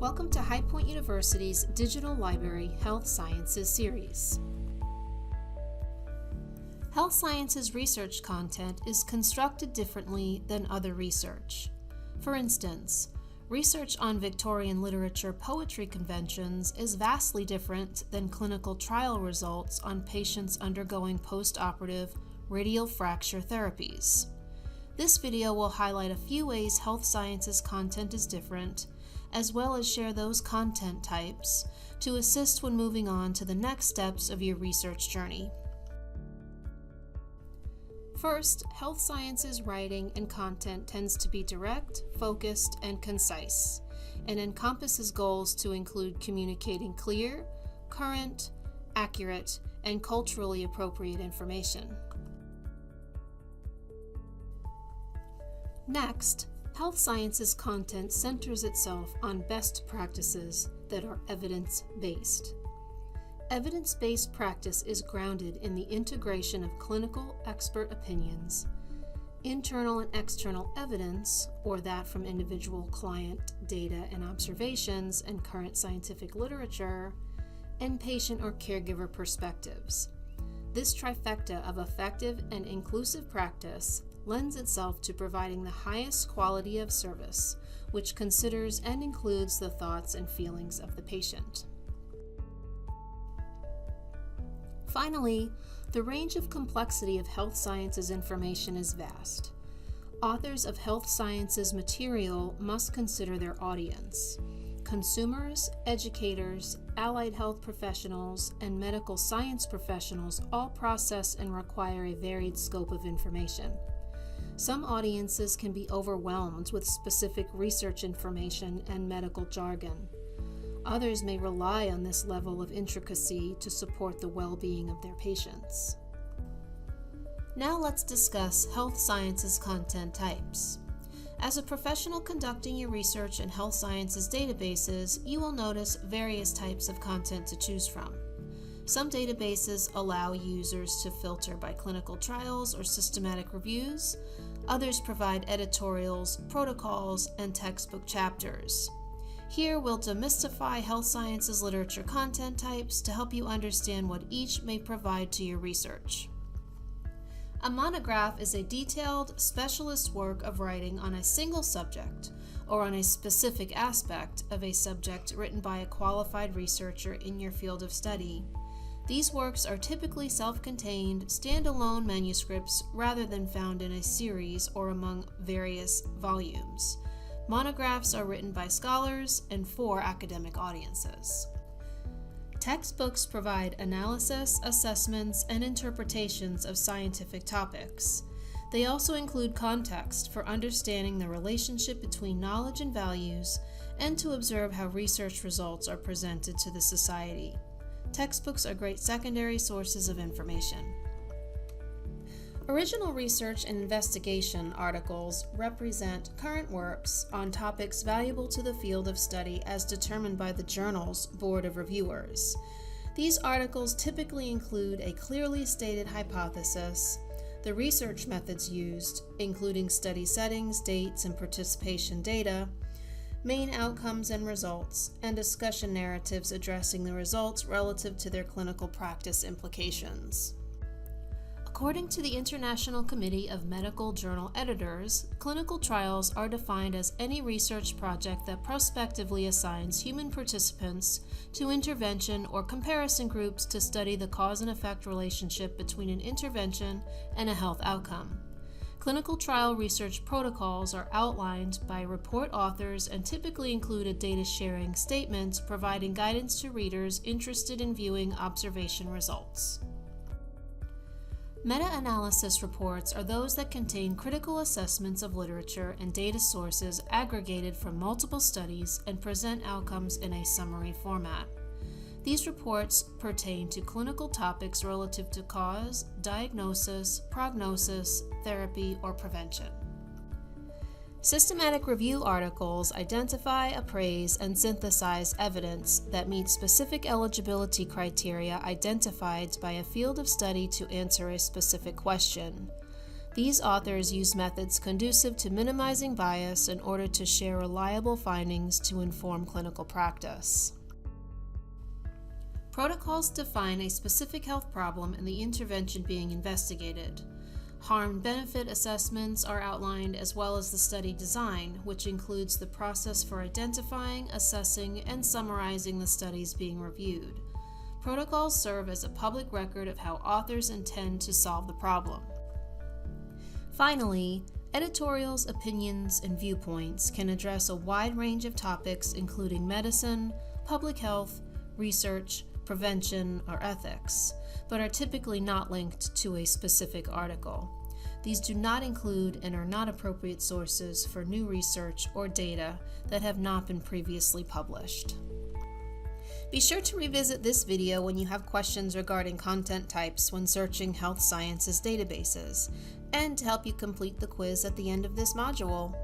Welcome to High Point University's Digital Library Health Sciences series. Health sciences research content is constructed differently than other research. For instance, research on Victorian literature poetry conventions is vastly different than clinical trial results on patients undergoing post-operative radial fracture therapies. This video will highlight a few ways health sciences content is different, as well as share those content types to assist when moving on to the next steps of your research journey. First, health sciences writing and content tends to be direct, focused, and concise, and encompasses goals to include communicating clear, current, accurate, and culturally appropriate information. Next, health sciences content centers itself on best practices that are evidence-based. Evidence-based practice is grounded in the integration of clinical expert opinions, internal and external evidence, or that from individual client data and observations and current scientific literature, and patient or caregiver perspectives. This trifecta of effective and inclusive practice lends itself to providing the highest quality of service, which considers and includes the thoughts and feelings of the patient. Finally, the range of complexity of health sciences information is vast. Authors of health sciences material must consider their audience. Consumers, educators, allied health professionals, and medical science professionals all process and require a varied scope of information. Some audiences can be overwhelmed with specific research information and medical jargon. Others may rely on this level of intricacy to support the well-being of their patients. Now let's discuss health sciences content types. As a professional conducting your research in health sciences databases, you will notice various types of content to choose from. Some databases allow users to filter by clinical trials or systematic reviews. Others provide editorials, protocols, and textbook chapters. Here we'll demystify health sciences literature content types to help you understand what each may provide to your research. A monograph is a detailed, specialist work of writing on a single subject or on a specific aspect of a subject written by a qualified researcher in your field of study. These works are typically self-contained, standalone manuscripts rather than found in a series or among various volumes. Monographs are written by scholars and for academic audiences. Textbooks provide analysis, assessments, and interpretations of scientific topics. They also include context for understanding the relationship between knowledge and values, and to observe how research results are presented to the society. Textbooks are great secondary sources of information. Original research and investigation articles represent current works on topics valuable to the field of study as determined by the journal's board of reviewers. These articles typically include a clearly stated hypothesis, the research methods used, including study settings, dates, and participation data, main outcomes and results, and discussion narratives addressing the results relative to their clinical practice implications. According to the International Committee of Medical Journal Editors, clinical trials are defined as any research project that prospectively assigns human participants to intervention or comparison groups to study the cause and effect relationship between an intervention and a health outcome. Clinical trial research protocols are outlined by report authors and typically include a data sharing statement providing guidance to readers interested in viewing observation results. Meta-analysis reports are those that contain critical assessments of literature and data sources aggregated from multiple studies and present outcomes in a summary format. These reports pertain to clinical topics relative to cause, diagnosis, prognosis, therapy, or prevention. Systematic review articles identify, appraise, and synthesize evidence that meets specific eligibility criteria identified by a field of study to answer a specific question. These authors use methods conducive to minimizing bias in order to share reliable findings to inform clinical practice. Protocols define a specific health problem and the intervention being investigated. Harm-benefit assessments are outlined, as well as the study design, which includes the process for identifying, assessing, and summarizing the studies being reviewed. Protocols serve as a public record of how authors intend to solve the problem. Finally, editorials, opinions, and viewpoints can address a wide range of topics including medicine, public health, research, prevention, or ethics, but are typically not linked to a specific article. These do not include and are not appropriate sources for new research or data that have not been previously published. Be sure to revisit this video when you have questions regarding content types when searching health sciences databases, and to help you complete the quiz at the end of this module.